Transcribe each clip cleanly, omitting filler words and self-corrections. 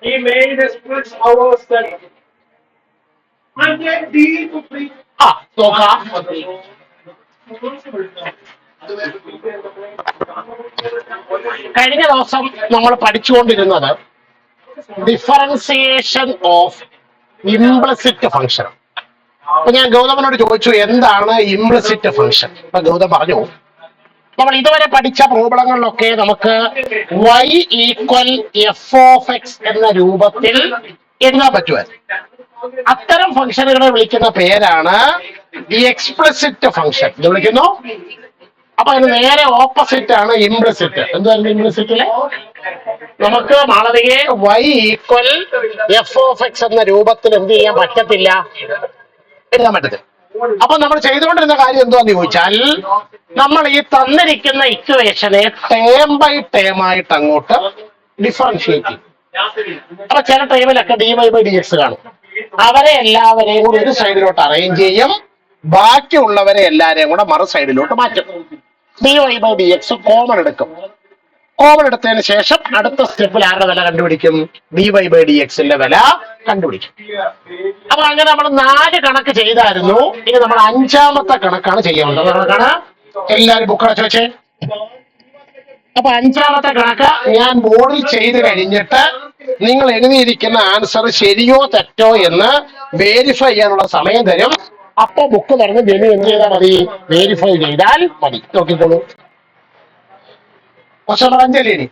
He made a split our study. And then D to three. നോക്കാം. കഴിഞ്ഞ ദിവസം നമ്മൾ പഠിച്ചുകൊണ്ടിരുന്നത് ഡിഫറൻസിയേഷൻ ഓഫ് ഇംപ്ലിസിറ്റ് ഫംഗ്ഷൻ. അപ്പൊ ഞാൻ ഗൗതമനോട് ചോദിച്ചു എന്താണ് ഇംപ്ലിസിറ്റ് ഫംഗ്ഷൻ. അപ്പൊ ഗൗതം പറഞ്ഞു നമ്മൾ ഇതുവരെ പഠിച്ച പ്രോബ്ലങ്ങളിലൊക്കെ നമുക്ക് y equal F of X എന്ന രൂപത്തിൽ എഴുതാൻ പറ്റുമായിരുന്നു. അത്തരം ഫംഗ്ഷനുകളെ വിളിക്കുന്ന പേരാണ് ഈ എക്സ്പ്ലിസിറ്റ് ഫംഗ്ഷൻ എന്ന് വിളിക്കുന്നു. അപ്പൊ അതിന് നേരെ ഓപ്പോസിറ്റ് ആണ് ഇംപ്ലിസിറ്റ്. എന്തായിരുന്നു ഇംപ്ലിസിറ്റില്? നമുക്ക് മാളവികയെ y equal F of X എന്ന രൂപത്തിൽ എന്ത് ചെയ്യാൻ പറ്റത്തില്ല, എഴുതാൻ പറ്റത്തില്ല. അപ്പൊ നമ്മൾ ചെയ്തുകൊണ്ടിരുന്ന കാര്യം എന്താന്ന് ചോദിച്ചാൽ നമ്മൾ ഈ തന്നിരിക്കുന്ന ഇക്വേഷനെ ടേം ബൈ ടേം ആയിട്ട് അങ്ങോട്ട് ഡിഫറൻഷിയേറ്റ് ചെയ്യും. അപ്പൊ ചില ടൈമിലൊക്കെ d Y by D x കാണും. അവരെ എല്ലാവരെയും കൂടി ഒരു സൈഡിലോട്ട് അറേഞ്ച് ചെയ്യും, ബാക്കിയുള്ളവരെ എല്ലാരെയും കൂടെ മറു സൈഡിലോട്ട് മാറ്റും. D Y by D X common എടുക്കും. കോമൺ എടുത്തതിന് ശേഷം അടുത്ത സ്റ്റെപ്പിൽ ആരുടെ വില കണ്ടുപിടിക്കും? ഡി വൈ ബൈ ഡി എക്സിന്റെ വില കണ്ടുപിടിക്കും. അപ്പൊ അങ്ങനെ നമ്മൾ 4 കണക്ക് ചെയ്തായിരുന്നു. ഇനി നമ്മൾ 5ാമത്തെ കണക്കാണ് ചെയ്യാനുള്ളത്. കണക്കാണ് എല്ലാവരും ബുക്ക് അടച്ചു വെച്ചേ. അപ്പൊ 5ാമത്തെ കണക്ക് ഞാൻ ബോർഡിൽ ചെയ്ത് കഴിഞ്ഞിട്ട് നിങ്ങൾ എഴുതിയിരിക്കുന്ന ആൻസർ ശരിയോ തെറ്റോ എന്ന് വെരിഫൈ ചെയ്യാനുള്ള സമയം തരും. അപ്പൊ ബുക്ക് തുറന്ന് ജെമി എന്ത് ചെയ്താൽ മതി? വെരിഫൈ ചെയ്താൽ മതി. നോക്കിക്കോളൂ. പക്ഷെ അഞ്ചലേനി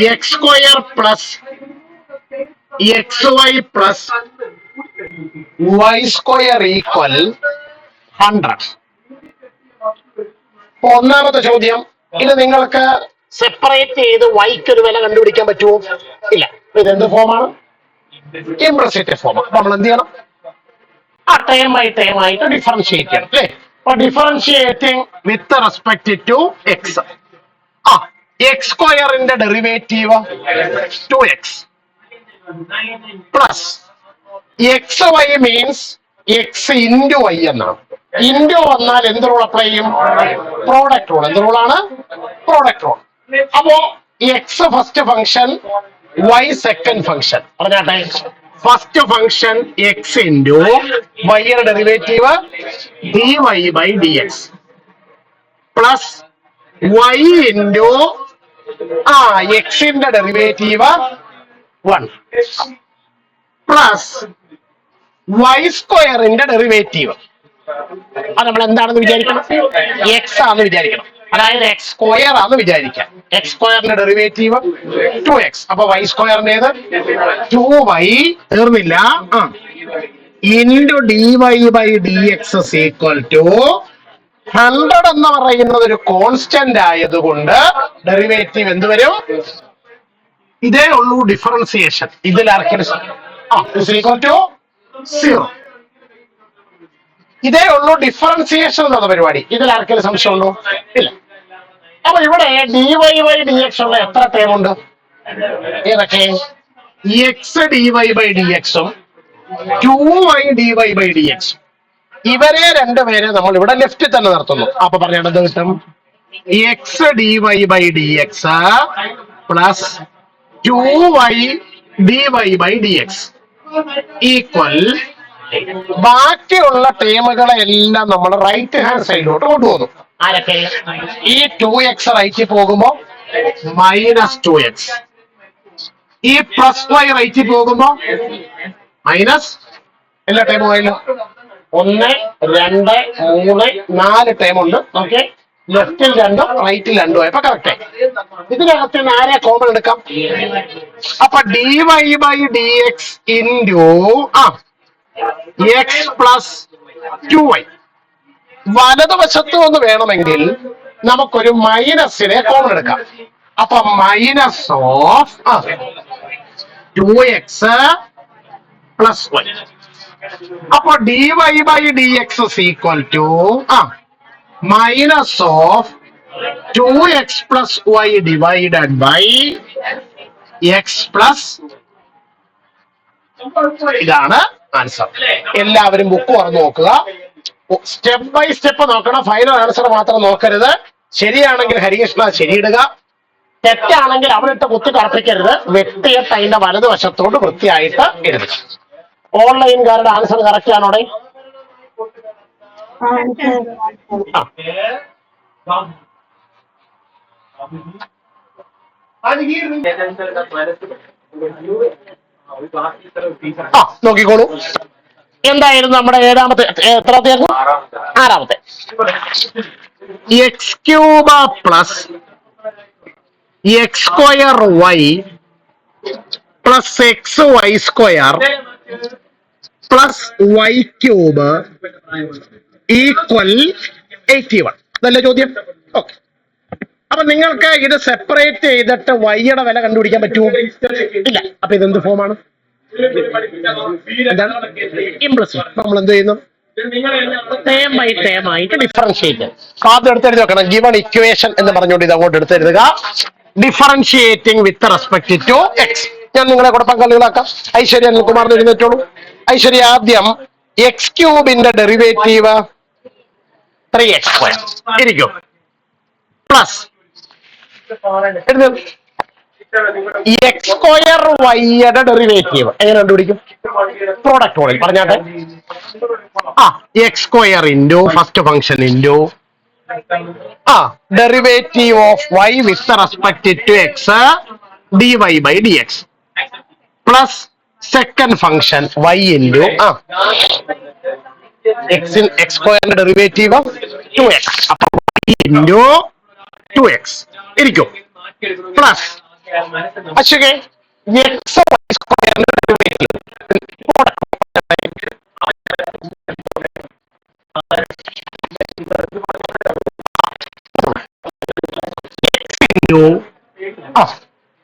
X square plus X Y plus Y square equal 100. ഒന്നാമത്തെ ചോദ്യം, ഇത് നിങ്ങൾക്ക് സെപ്പറേറ്റ് ചെയ്ത് വൈക്ക് ഒരു വില കണ്ടുപിടിക്കാൻ പറ്റുമോ? ഇല്ല. ഇതെന്ത് ഫോമാണ്? Implicit form. അപ്പൊ നമ്മൾ എന്ത് ചെയ്യണം? ടേം ബൈ ടേം ആയിട്ട് ഡിഫറൻഷിയേറ്റ് ചെയ്യണം അല്ലേ? അപ്പൊ differentiating with respect to X. X സ്ക്വയറിന്റെ derivative 2x plus X Y means X into Y എന്നാണ്. ഇൻറ്റു വന്നാൽ എന്ത് റൂൾ അപ്ലൈ ചെയ്യും? Product rule. എന്ത് റൂളാണ്? Product rule. അപ്പോ X first function, Y second function. പറഞ്ഞാട്ടെ, ഫസ്റ്റ് ഫംഗ്ഷൻ എക്സ് ഇൻറ്റു വൈയുടെ derivative D Y by D X plus Y into എക്സിന്റെ ഡെറിവേറ്റീവ് 1 പ്ലസ് വൈ സ്ക്വയറിന്റെ ഡെറിവേറ്റീവ്. അത് നമ്മൾ എന്താണെന്ന് വിചാരിക്കണം? എക്സ് ആണെന്ന് വിചാരിക്കണം. അതായത് എക്സ് സ്ക്വയർ ആണെന്ന് വിചാരിക്കാം. എക്സ് സ്ക്വയറിന്റെ ഡെറിവേറ്റീവ് 2x. അപ്പൊ വൈ സ്ക്വയറിന്റേത് 2y. തീർന്നില്ല. Into D Y by D X equal to 100 എന്ന് പറയുന്നത് ഒരു കോൺസ്റ്റന്റ് ആയതുകൊണ്ട് ഡെറിവേറ്റീവ് എന്ത് വരും? ഇതേ ഉള്ളൂ ഡിഫറൻസിയേഷൻ. ഇതിൽ ഈക്വൽ ടു 0. ഇതേ ഉള്ളൂ ഡിഫറൻസിയേഷൻ എന്നുള്ള പരിപാടി. ഇതിൽ ആർക്കെങ്കിലും സംശയമുണ്ടോ? ഇല്ല. അപ്പൊ ഇവിടെ D Y by D X ഉള്ള എത്ര ടേം ഉണ്ട്? ഏതൊക്കെ? X D Y by d എക്സും 2y d Y by d എക്സും. ഇവരെ രണ്ടുപേരെ നമ്മൾ ഇവിടെ ലെഫ്റ്റിൽ തന്നെ നിർത്തുന്നു. അപ്പൊ പറഞ്ഞത് കിട്ടും x D Y by D X plus 2y d Y by D X equal. ബാക്കിയുള്ള ടേമുകളെ എല്ലാം നമ്മൾ റൈറ്റ് ഹാൻഡ് സൈഡിലോട്ട് കൊണ്ടുപോകുന്നു. ആരൊക്കെ? ഈ 2x റൈറ്റിൽ പോകുമ്പോ മൈനസ് 2x, ഈ പ്ലസ് y റൈറ്റിൽ പോകുമ്പോ മൈനസ് എല്ലാ ടൈമും ആയാലും 1 2 3 4 ടൈം ഉണ്ട്. ഓക്കെ, ലെഫ്റ്റിൽ 2 റൈറ്റിൽ 2 ആയപ്പോ കറക്റ്റ് ആയി. ഇതിനകത്ത് ആരെ കോമൺ എടുക്കാം? അപ്പൊ d Y by D X into x plus 2y. വലതുവശത്ത് ഒന്ന് വേണമെങ്കിൽ നമുക്കൊരു മൈനസിനെ കോമൺ എടുക്കാം. അപ്പൊ minus of 2x plus y. അപ്പൊ d Y by D X equal to minus of 2x plus y divided by x plus. ഇതാണ് answer. എല്ലാവരും ബുക്ക് തുറന്നു നോക്കുക. സ്റ്റെപ്പ് ബൈ സ്റ്റെപ്പ് നോക്കണം, ഫൈനൽ ആൻസർ മാത്രം നോക്കരുത്. ശരിയാണെങ്കിൽ ഹരികൃഷ്ണ ശരിയിടുക, തെറ്റാണെങ്കിൽ അവിടെ ഇട്ട് കുത്തി കറപ്പിക്കരുത്. വ്യക്തിയിട്ട് അതിന്റെ വലതുവശത്തോട് വൃത്തിയായിട്ട് എഴുതുക. ഓൺലൈൻകാരുടെ ആൻസർ കറക്റ്റ് ആണോടെ? നോക്കിക്കോളൂ. എന്തായിരുന്നു നമ്മുടെ ഏഴാമത്തെ, എത്രാമത്തെ? ആറാമത്തെ. X cube plus X square y plus X y square plus y cube equal 81. അതല്ലേ ചോദ്യം? ഓക്കെ. അപ്പൊ നിങ്ങൾക്ക് ഇത് സെപ്പറേറ്റ് ചെയ്തിട്ട് വൈയുടെ വില കണ്ടുപിടിക്കാൻ പറ്റുമോ? ഇല്ല. അപ്പൊ ഇതെന്ത് ഫോമാണ്? ഇംപ്ലിസിറ്റ്. നമ്മൾ എന്ത് ചെയ്യുന്നു? ടേം ബൈ ടേം ആയിട്ട് ഡിഫറൻഷിയേറ്റ്. ആദ്യം എടുത്തെഴുതി വെക്കണം. ഗിവൺ ഇക്വേഷൻ എന്ന് പറഞ്ഞുകൊണ്ട് ഇത് അങ്ങോട്ട് എടുത്തെഴുതുക. Differentiating with respect to X. ഞാൻ നിങ്ങളെ കൂടെ പങ്കാളികളാക്കാം. ഐശ്വര്യ അനിൽകുമാർ എഴുന്നേറ്റോളൂ. ഐശ്വര്യ ആദ്യം എക്സ് ക്യൂബിന്റെ ഡെറിവേറ്റീവ് 3x² ഇരിക്കും പ്ലസ് എക്സ് സ്ക്വയർ വൈയുടെ ഡെറിവേറ്റീവ് എങ്ങനെ കണ്ടുപിടിക്കും? പ്രോഡക്റ്റ് മോഡിൽ പറഞ്ഞാട്ടെ. X square into first function into derivative of y with respect to x D Y by D X plus second function y into x സ്ക്വയറിന്റെ derivative 2x അപ്പൊ into 2x ഇരിക്കും plus അശ്വകെ x y സ്ക്വയറിന്റെ derivative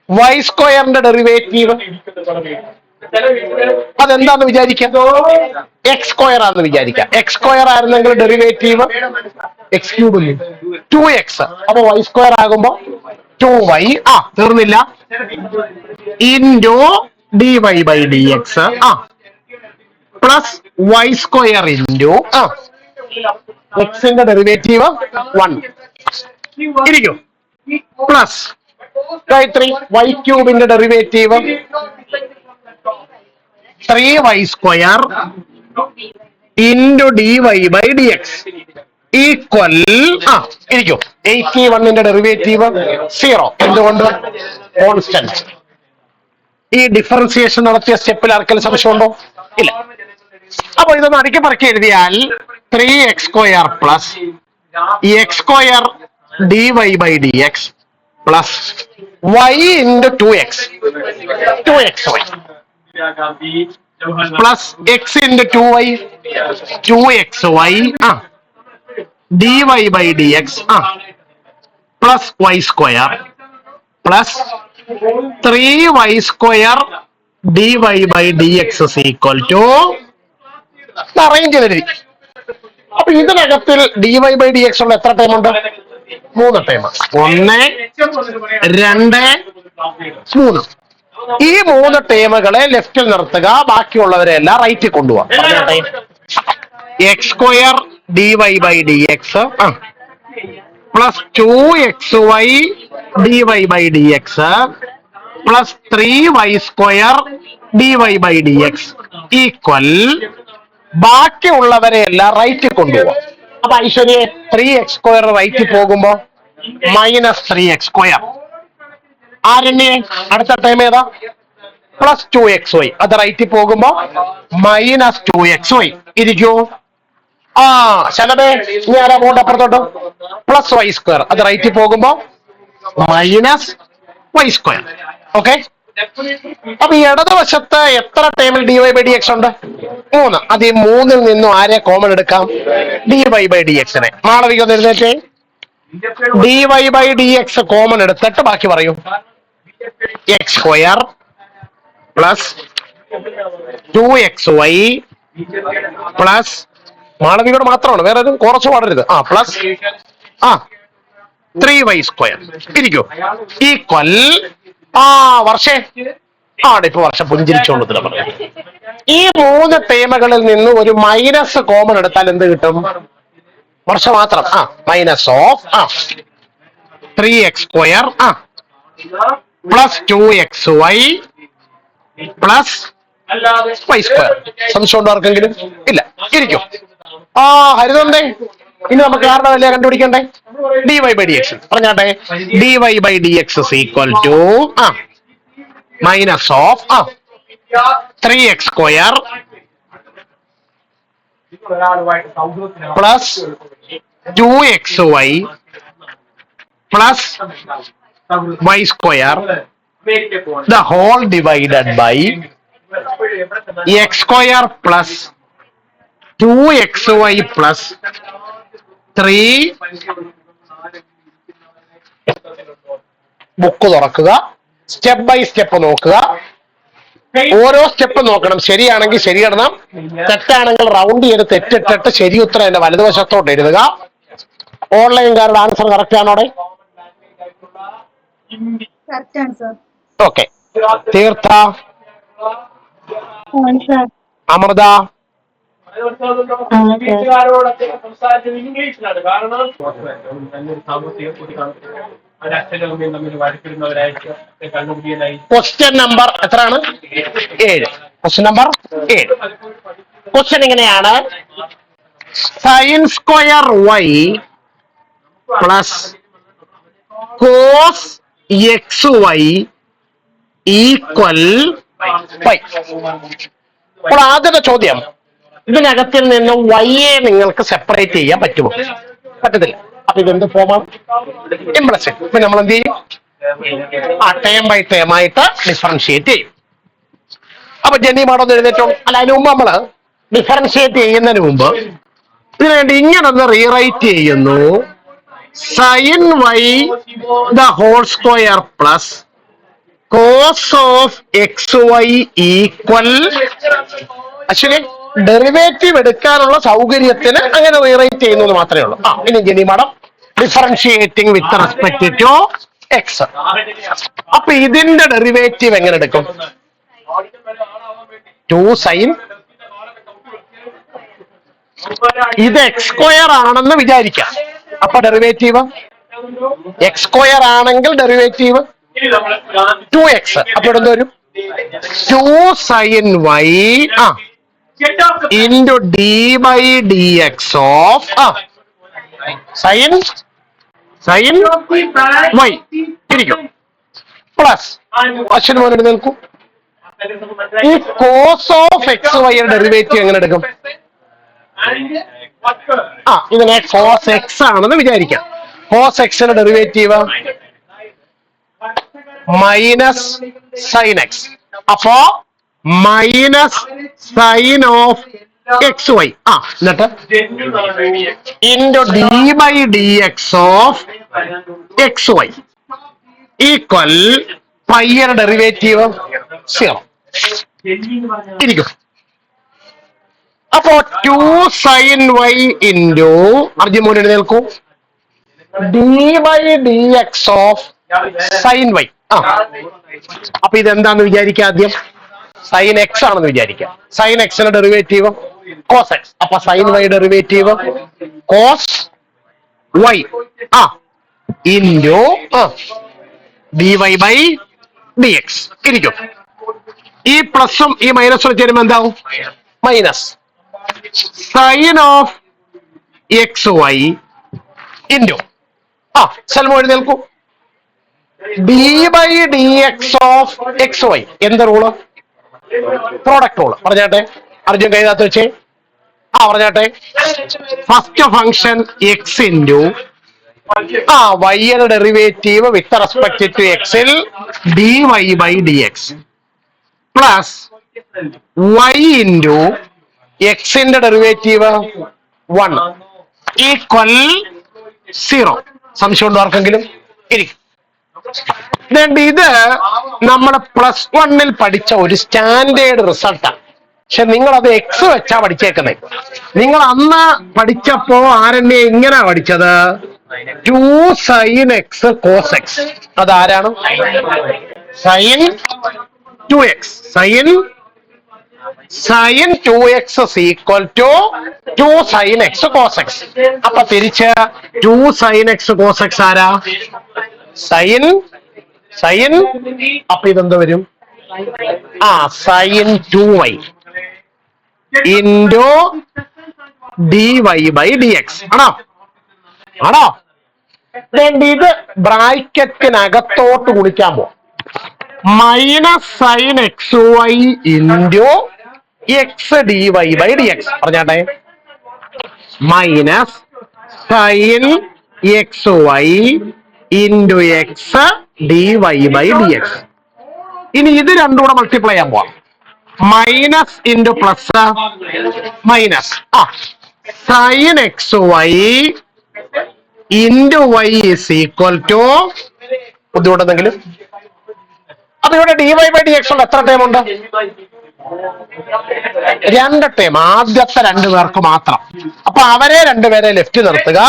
y സ്ക്വയറിന്റെ derivative അതെന്താന്ന് വിചാരിക്കാം? X square ആണെന്ന് വിചാരിക്കാം. എക്സ് സ്ക്വയർ ആയിരുന്നെങ്കിൽ ഡെറിവേറ്റീവ് എക്സ് ക്യൂബ് 2x. അപ്പൊ വൈ സ്ക്വയർ ആകുമ്പോ 2y. തീർന്നില്ല. Into D Y by D X plus Y square into എക്സിന്റെ ഡെറിവേറ്റീവ് 1 ഇരിക്കും പ്ലസ് ഗായത്രി വൈ ക്യൂബിന്റെ derivative 3y square into D Y by D X equal ഇരിക്കും 81ന്റെ derivative 0. എന്തുകൊണ്ട്? Constant. ഈ ഡിഫറൻസിയേഷൻ നടത്തിയ സ്റ്റെപ്പിൽ ആർക്കെങ്കിലും സംശയമുണ്ടോ? ഇല്ല. അപ്പൊ ഇതൊന്ന് അടുക്കി പറക്കി എഴുതിയാൽ 3x² plus X square D Y by D X plus Y into 2x Y plus X into 2y 2xy D Y by D X plus Y square plus 3y square D Y by D X equal to arrange ചെയ്തിരി. അപ്പൊ ഇതിനകത്തിൽ D Y by D X ഉള്ള എത്ര time ഉണ്ട്? 3 time. 1 2 3. ഈ 3 ടേമുകളെ ലെഫ്റ്റിൽ നിർത്തുക, ബാക്കിയുള്ളവരെ എല്ലാം റൈറ്റിൽ കൊണ്ടുപോകാം. X square D Y by D X plus 2xy D Y by D X plus 3y square D Y by D X equal ബാക്കിയുള്ളവരെ എല്ലാം റൈറ്റിൽ കൊണ്ടുപോകാം. അപ്പൊ ഐശ്വര്യ 3x² റൈറ്റിൽ പോകുമ്പോ -3x². ആരണ്യെ അടുത്ത ടൈം ഏതാ? Plus 2xy. അത് റൈറ്റിൽ പോകുമ്പോ -2xy ഇരിക്കൂ. ശലഭേ ഇനി ആരാ പോകണ്ട അപ്പുറത്തോട്ട്? Plus y². അത് റൈറ്റിൽ പോകുമ്പോ -y². ഓക്കെ. അപ്പൊ ഈ ഇടതുവശത്ത് എത്ര ടൈമിൽ D Y by D X ഉണ്ട്? 3. അത് ഈ 3ൽ നിന്നും ആരെ കോമൺ എടുക്കാം? ഡി വൈ ബൈ ഡി എക്സിനെ. മാളവിക ഒന്ന് എഴുന്നേറ്റേ. D Y by D X common എടുത്തിട്ട് ബാക്കി പറയൂ. X square plus 2xy plus മാളവികയുടെ മാത്രമാണ്, വേറെ കുറച്ച് പാടരുത്. പ്ലസ് 3y² ഇരിക്കൂ ഈക്വൽ വർഷേ ആണ് ഇപ്പൊ വർഷം പുഞ്ചിരിച്ചുകൊണ്ട് പറയുന്നത്. ഈ 3 ടേമുകളിൽ നിന്ന് ഒരു മൈനസ് കോമൺ എടുത്താൽ എന്ത് കിട്ടും? വർഷം മാത്രം. Minus of 3x² plus 2xy plus y². സംശയം ഉണ്ടോ ആർക്കെങ്കിലും? ഇല്ല. ഇരിക്കും. ഹരിതന്തേ, ഇനി നമുക്ക് ആരുടെ വില കണ്ടുപിടിക്കണ്ടേ? dy/dx. പറഞ്ഞാട്ടെ. dy/dx is equal to minus of 3x² plus 2xy plus y² the whole divided by x² plus 2xy plus 3. Book തുറക്കുക, സ്റ്റെപ്പ് ബൈ സ്റ്റെപ്പ് നോക്കുക. ഓരോ സ്റ്റെപ്പ് നോക്കണം. ശരിയാണെങ്കിൽ ശരിയിടണം, തെറ്റാണെങ്കിൽ റൗണ്ട് ചെയ്ത് തെറ്റിട്ടിട്ട് ശരി ഉത്തരം എന്റെ വലതുവശത്തോട്ട് എഴുതുക. ഓൺലൈൻകാരുടെ ആൻസർ കറക്റ്റ് ആണോടെ? ഓക്കെ. തീർത്ഥ, അമൃത, വീട്ടുകാരോടൊക്കെ സംസാരിച്ചത് ഇംഗ്ലീഷിലാണ്. കാരണം ക്വസ്റ്റ്യൻ നമ്പർ എത്രയാണ്? 7. Question number 7. ക്വസ്റ്റ്യൻ ഇങ്ങനെയാണ്: sin² y plus cos xy equal y. അപ്പോൾ ആദ്യത്തെ ചോദ്യം, ഇതിനകത്തിൽ നിന്ന് y-യെ നിങ്ങൾക്ക് സെപ്പറേറ്റ് ചെയ്യാൻ പറ്റുമോ? പറ്റത്തില്ല. അപ്പൊ ഇതെന്ത് ഫോമാണ്? ഇംപ്ലസിറ്റ്. ഇപ്പൊ നമ്മൾ എന്ത് ചെയ്യും? ടേം ബൈ ടേം ആയിട്ട് ഡിഫറൻഷിയേറ്റ് ചെയ്യും. അപ്പൊ ജെന്നി മാഡം എഴുന്നേറ്റോ? അല്ല, അതിന് മുമ്പ് നമ്മള് ഡിഫറൻഷിയേറ്റ് ചെയ്യുന്നതിന് മുമ്പ് ഇതിനു വേണ്ടി ഇങ്ങനൊന്ന് റീറൈറ്റ് ചെയ്യുന്നു: sin y the whole square plus cos of xy equal. Actually derivative എടുക്കാനുള്ള സൗകര്യത്തിന് അങ്ങനെ റീറൈറ്റ് ചെയ്യുന്നു എന്ന് മാത്രമേ ഉള്ളൂ. ഇനി ജെനി madam differentiating with respect to x. അപ്പൊ ഇതിന്റെ ഡെറിവേറ്റീവ് എങ്ങനെ എടുക്കും? 2 sin. ഇത് x² ആണെന്ന് വിചാരിക്കാം. അപ്പൊ ഡെറിവേറ്റീവ് x² ആണെങ്കിൽ ഡെറിവേറ്റീവ് 2x. അപ്പൊ ഇവിടെ വരും 2 sin y into d/dx of sin y ഇരിക്കും പ്ലസ് അശ്വിൻ മോൻ നിൽക്കും. ഈ കോസ് ഓഫ് എക്സ് വൈയുടെ ഡെറിവേറ്റീവ് എങ്ങനെ എടുക്കും? ഇതിനെ കോസ് എക്സ് ആണെന്ന് വിചാരിക്കാം. കോസ് എക്സിന്റെ ഡെറിവേറ്റീവ് മൈനസ് സൈൻ എക്സ്. അപ്പോ minus sine of X Y എന്നിട്ട് into d/dx of X Y equal പൈയുടെ ഡെറിവേറ്റീവ് 0 ഇരിക്കും. അപ്പോ 2 sin y ഇൻറ്റു അർജുൻ എഴുന്നേൽക്കൂ d/dx ഓഫ് സൈൻ വൈ. അപ്പൊ ഇതെന്താന്ന് വിചാരിക്കുക? ആദ്യം സൈൻ എക്സ് ആണെന്ന് വിചാരിക്കാം. സൈൻ എക്സിന്റെ ഡെറിവേറ്റീവ് കോസ് എക്സ്. അപ്പൊ sine Y derivative cos Y into dy/dx ഇരിക്കും. ഈ പ്ലസും ഈ മൈനസും ചേരുമ്പോ എന്താവും? Minus sine of X Y into Salmo എഴുന്നേൽക്കൂ d/dx ഓഫ് എക്സ് വൈ. എന്ത് റൂള്? Product rule. പറഞ്ഞാട്ടെ അർജുൻ കൈകാത്ത് വെച്ചേ. പറഞ്ഞാട്ടെ. ഫസ്റ്റ് ഫംഗ്ഷൻ എക്സ് ഇൻറ്റു വൈയുടെ ഡെറിവേറ്റീവ് വിത്ത് റെസ്പെക്ട് ടു എക്സിൽ dy/dx പ്ലസ് വൈ ഇൻറ്റു എക്സിന്റെ ഡെറിവേറ്റീവ് 1 ഈക്വൽ 0. സംശയം ഉണ്ടോ ആർക്കെങ്കിലും? ഇരിക്കും. ഇത് നമ്മൾ +1 പഠിച്ച ഒരു സ്റ്റാൻഡേർഡ് റിസൾട്ടാണ്. പക്ഷെ നിങ്ങൾ അത് എക്സ് വെച്ചാ പഠിച്ചേക്കുന്നേ. നിങ്ങൾ അന്ന് പഠിച്ചപ്പോ ആരെന്നെ ഇങ്ങനെ പഠിച്ചത് 2 sin x cos x. അതാരാണ്? Sine 2x. Sin 2x is equal to 2 sin x cos x. അപ്പൊ തിരിച്ച് 2 sin x cos x ആരാ? sin അപ്പൊ ഇതെന്ത് വരും? sin 2y into dy by dx ആണോ? ഇത് ബ്രാക്കറ്റിനകത്തോട്ട് ഗുണിക്കാൻ പോകും. Minus sine X Y into X D Y by D X. പറഞ്ഞാട്ടെ, minus sine X Y into X D Y by D X. ഇനി ഇത് രണ്ടും കൂടെ മൾട്ടിപ്ലൈ ചെയ്യാൻ പോവാം. Minus into plus minus sine X Y into Y is equal to ബുദ്ധിമുട്ടെന്തെങ്കിലും. അപ്പൊ ഇവിടെ D Y by D X ഉണ്ട്. എത്ര ടേം ഉണ്ട്? 2 ടേം. ആദ്യത്തെ 2 പേർക്ക് മാത്രം. അപ്പൊ അവരെ 2 പേരെ ലെഫ്റ്റ് നിർത്തുക,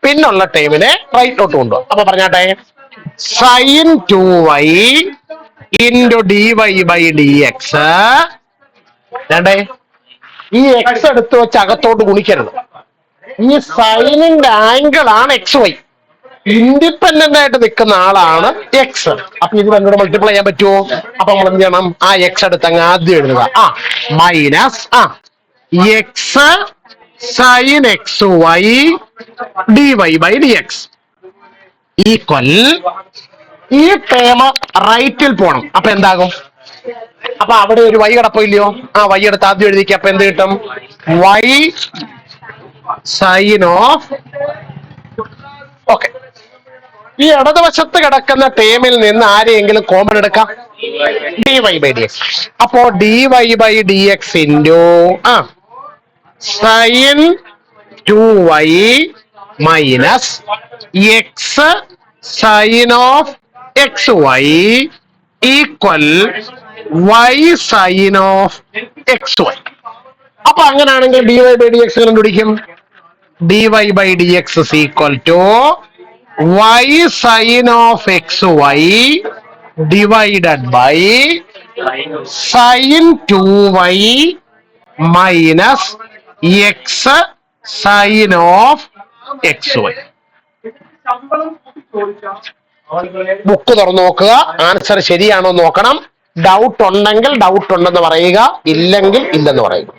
പിന്നുള്ള ടേമിനെ റൈറ്റിലോട്ട് കൊണ്ടുപോകും. അപ്പൊ പറഞ്ഞാട്ടെ, sine 2y into D Y by D x. രണ്ടേ, ഈ എക്സ് എടുത്ത് വെച്ച് അകത്തോട്ട് ഗുണിക്കരുത്. ഈ സൈനിന്റെ ആംഗിൾ ആണ് എക്സ് വൈ. ഇൻഡിപെൻഡന്റ് ആയിട്ട് നിൽക്കുന്ന ആളാണ് എക്സ്. അപ്പൊ ഇത് രണ്ടോട് മൾട്ടിപ്ലൈ ചെയ്യാൻ പറ്റുമോ? അപ്പൊ നമ്മൾ എന്ത് ചെയ്യണം? ആ എക്സ് എടുത്ത് അങ്ങ് ആദ്യം എഴുതുക. Minus X sine X y d Y by D X equal. ഈ ടേം റൈറ്റിൽ പോണം. അപ്പൊ എന്താകും? അപ്പൊ അവിടെ ഒരു വൈ കിടപ്പില്ലയോ? വൈ എടുത്ത് ആദ്യം എഴുതിക്കുക. അപ്പൊ എന്ത് കിട്ടും? Y sine of. ഓക്കെ, ഈ ഇടതുവശത്ത് കിടക്കുന്ന ടേമിൽ നിന്ന് ആരെയെങ്കിലും കോമൺ എടുക്കാം. D Y by D X. അപ്പോ D Y by D X into sine 2y minus X sine of X Y equal Y sine of X Y. അപ്പൊ അങ്ങനെയാണെങ്കിൽ D Y by D X കണ്ടുപിടിക്കും. D Y by D X is equal to y sin of xy divided by sin 2y minus x sin of xy. Book തുറന്നു നോക്കുക, answer ശരിയാണോ നോക്കണം. Doubt ഉണ്ടെങ്കിൽ doubt ഉണ്ടെന്ന് പറയുക, ഇല്ലെങ്കിൽ ഇല്ലെന്ന് പറയുക.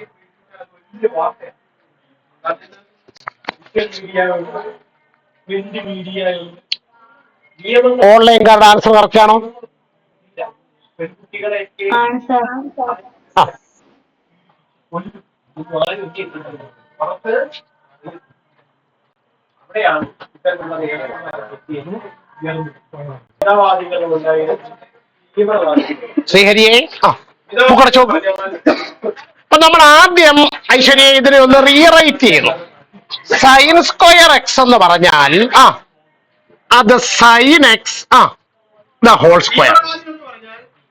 ഓൺലൈൻകാരുടെ ആൻസർ കറക്റ്റ് ആണോ? ശ്രീഹരിയെ ബുക്കടച്ചു. അപ്പൊ നമ്മൾ ആദ്യം ഐശ്വര്യ ഇതിനെ ഒന്ന് റീറൈറ്റ് ചെയ്യുന്നു. സൈൻ സ്ക്വയർ എക്സ് എന്ന് പറഞ്ഞാൽ അത് sine X the whole square.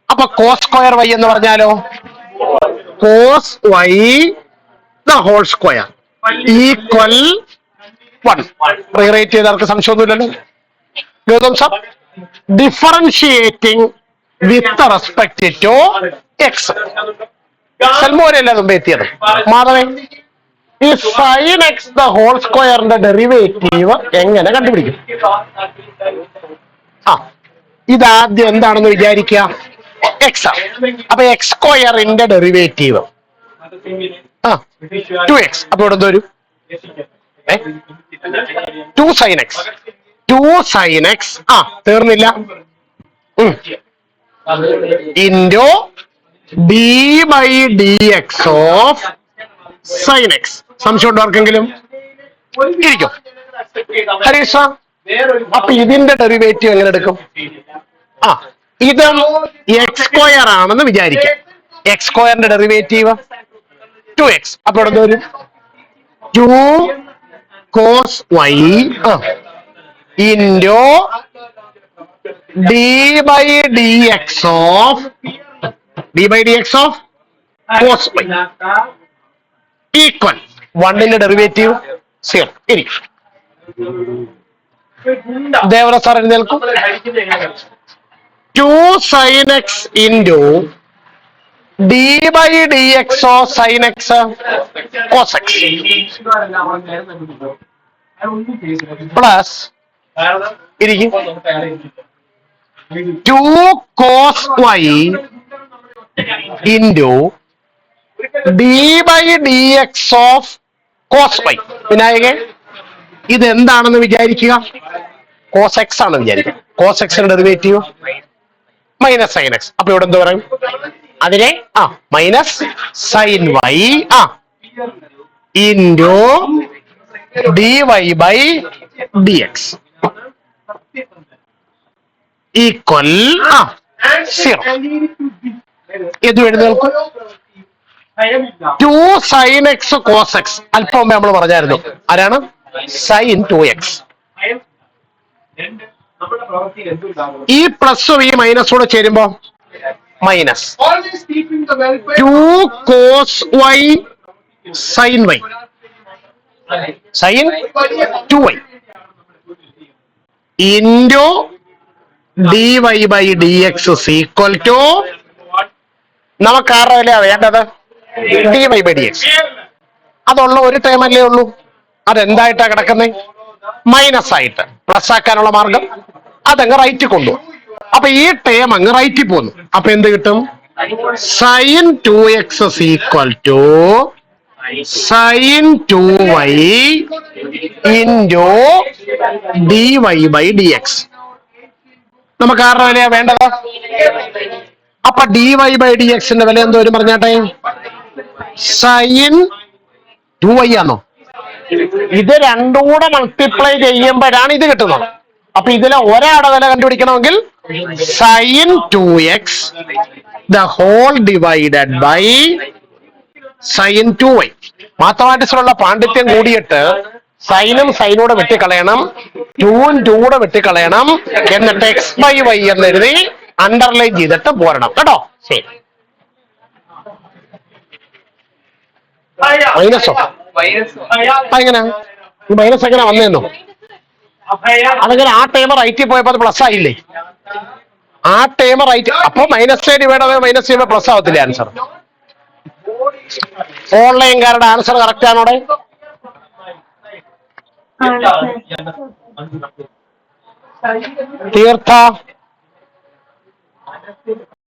അപ്പൊ കോസ് സ്ക്വയർ വൈ എന്ന് പറഞ്ഞാലോ cos Y the whole square equal 1. Rewrite ചെയ്തവർക്ക് സംശയമൊന്നുമില്ലല്ലോ. Gautham sir, differentiating with respect to X. സെൽമോനല്ല മുമ്പ് എത്തിയത്. മാധവേ, ഈ സൈൻ എക്സ് ദ ഹോൾ സ്ക്വയറിന്റെ ഡെറിവേറ്റീവ് എങ്ങനെ കണ്ടുപിടിക്കും? ഇതാദ്യം എന്താണെന്ന് വിചാരിക്കുക, എക്സ്. അപ്പൊ എക്സ് സ്ക്വയറിന്റെ ഡെറിവേറ്റീവ് 2x. അപ്പൊ ഇവിടെ എന്ത് വരും? 2 sin x. 2 sin x തീർന്നില്ല. Into D by D X of sine x. സംശയം ഉണ്ടോ ആർക്കെങ്കിലും? ഇരിക്കും. ഹരീഷ, അപ്പൊ ഇതിന്റെ ഡെറിവേറ്റീവ് എങ്ങനെ എടുക്കും? ഇത് എക്സ് സ്ക്വയർ ആണെന്ന് വിചാരിക്കാം. എക്സ് സ്ക്വയറിന്റെ ഡെറിവേറ്റീവ് 2x. അപ്പൊ ഇവിടെ വരും 2 cos Y into D by D X of cos Y equal 1ന്റെ ഡെറിവേറ്റീവ് 0. ഇനി ദേവര സാർ എഴുന്നേൽക്കും. 2 sin x into D by D എക്സോ sine X cos X plus ഇരിക്കും 2 cos Y into D by D X of cos Y. വിനായകെ ഇത് എന്താണെന്ന് വിചാരിക്കുക? Cos X ആണെന്ന് വിചാരിക്കുക. കോസ് എക്സിന്റെ ഡെറിവേറ്റീവ് മൈനസ് സൈൻ എക്സ്. അപ്പൊ ഇവിടെ എന്ത് പറയും? അതിനെ minus sine y into D Y by D X equal 0. ഇത് എഴുന്നേൽക്കും 2 സൈൻ എക്സ് കോസ് എക്സ്. അല്പം മുമ്പ് നമ്മൾ പറഞ്ഞായിരുന്നു. ആരാണ്? Sign 2x. ഈ പ്ലസും ഈ മൈനസും കൂടെ ചേരുമ്പോ minus 2 cos Y sine Y sine 2y into D Y by D X equal to നമുക്ക് ആരുടെ വിലയാ വേണ്ടത്? D Y by D X. അതുള്ള ഒരു ടേം അല്ലേ ഉള്ളൂ. അതെന്തായിട്ടാ കിടക്കുന്നത്? മൈനസ് ആയിട്ട്. പ്ലസ് ആക്കാനുള്ള മാർഗം അതങ്ങ് റൈറ്റ് കൊണ്ടുപോകും. അപ്പൊ ഈ ടേം അങ്ങ് റൈറ്റിൽ പോന്നു. അപ്പൊ എന്ത് കിട്ടും? Sine 2x equal to sine 2y into D Y by D x. നമുക്ക് ആരുടെ വിലയാ വേണ്ടത്? അപ്പൊ ഡി വൈ ബൈ ഡി എക്സിന്റെ വില എന്തോ വരും പറഞ്ഞാട്ടെ? സൈൻ 2y ആണോ? ഇത് രണ്ടും കൂടെ മൾട്ടിപ്ലൈ ചെയ്യുമ്പോഴാണ് ഇത് കിട്ടുന്നത്. അപ്പൊ ഇതിലെ ഒരാളുടെ വില കണ്ടുപിടിക്കണമെങ്കിൽ sine 2x the whole divided by sine 2y. മാത്തമാറ്റിക്സിലുള്ള പാണ്ഡിത്യം കൂടിയിട്ട് സൈനും സൈനൂടെ വെട്ടിക്കളയണം, 2ഉം 2 വെട്ടിക്കളയണം, എന്നിട്ട് എക്സ് ബൈ വൈ എന്നെഴുതി അണ്ടർലൈൻ ചെയ്തിട്ട് പോരണം കേട്ടോ. ശരി. മൈനസോ? എങ്ങനെ മൈനസ് എങ്ങനെ വന്നേന്നോ? അല്ലെങ്കിൽ ആ ടൈം റൈറ്റിൽ പോയപ്പോ അത് പ്ലസ് ആയില്ലേ? ആ ടൈം റൈറ്റ്. അപ്പൊ മൈനസ് ഡിവൈഡ് മൈനസ് ചെയ്യുമ്പോൾ പ്ലസ് ആവത്തില്ലേ ആൻസർ? ഓൺലൈൻകാരുടെ ആൻസർ കറക്റ്റ് ആണോടെ? തീർത്ഥ